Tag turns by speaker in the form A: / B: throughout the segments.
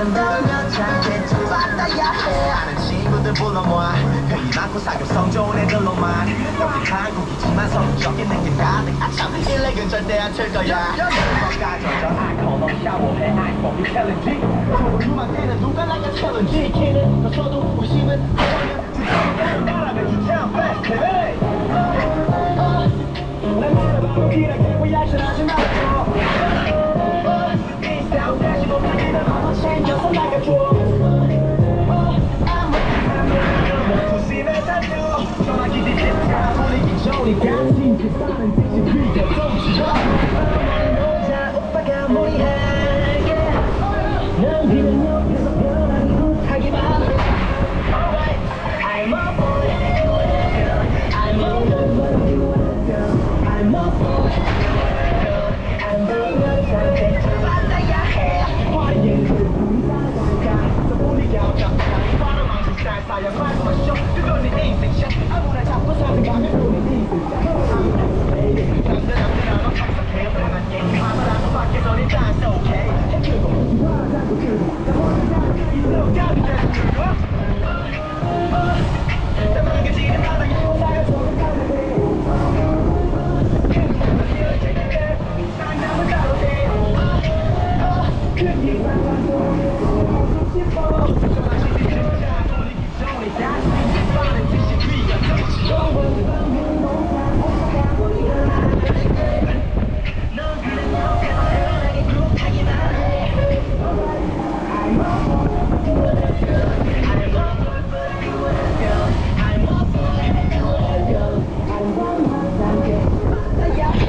A: 한다면 참게 좀 받아야 해. 아는 친구들 불러 모아 회의 많고 사교성 좋은 애들로만. 여기 한국이지만 성적인 느낌 가득. 아참 일렉은 절대 안 틀 거야. 뭔가 젖어 알코올 샤워해 알코올이 챌린지. 좋은 음악에는 누가 나가 챌린지. 키는 컸어도 의심은 하려면 주장을 따라면 주장 페스티벌. 난 말해봐도 길하게 위약설하지 말고. 이 스타일 다시 못하기는 한번 챙겨서 나가줘. 부심에 살죠. 전화기 뒤집자 분위기 좋으니까 진짜 빠른 듯이 비켜줘. 자 오빠가 무리하게 난 그냥 옆에서 편하게 못하기만. Alright, I'm a boy. I'm a boy. I'm a boy. 안 되면 잠깐 좀 받아야 해. 화려한 그 불이 나가. 또 우리가 어쩌다 바로 망신 스타일 쌓여 말고 마셔. 그건 네 인생샷. 아무나 잡고 사는 가면 우리 인생샷. 남들 너 착석해요. 편한 게임 하나라도 밖에서 니 딴스 오케이. 해주고 좋아하자고 그러고 이대로 가도 되는 거. 나 망가지는 바닥에 사가 서로 가는데. 상담은 따로 돼. 그게 상관도 싶어. 전화기 뒤집자 분위기 좋으니까 빠른 듯이 귀가 터지고. 넌 그냥 옆에서 편하게 굿하기만 해. I'm a boy, I'm a girl. I'm a boy, girl. I'm a girl. Yeah.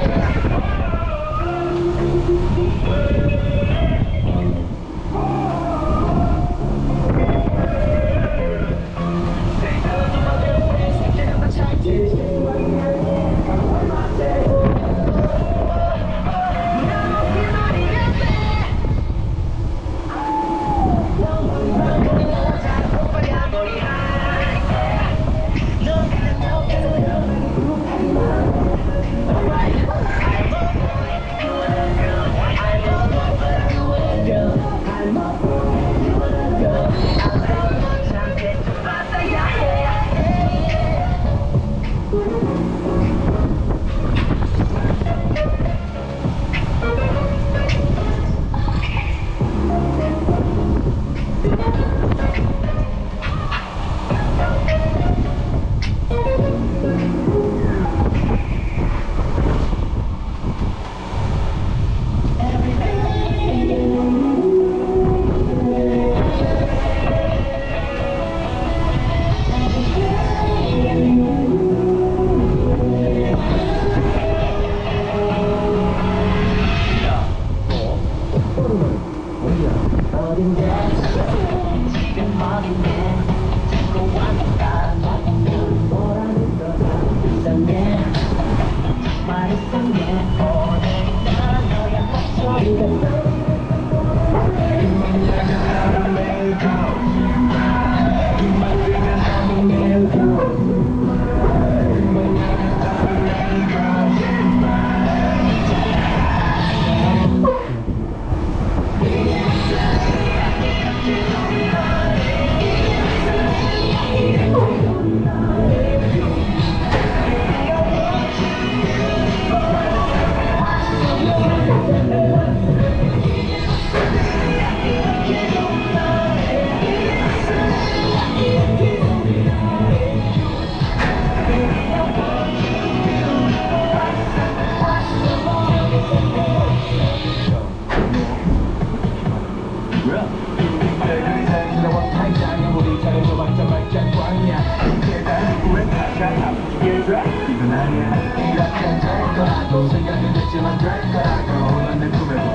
A: 이건 아니야. 이렇게 될 거라고 생각은 했지만 될 거라고. 난 내 꿈에도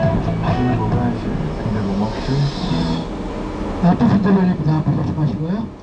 A: 밥을 먹어야지. 근데 뭐 먹지?
B: 나쁜 분들이니까 다 보지 마시고요.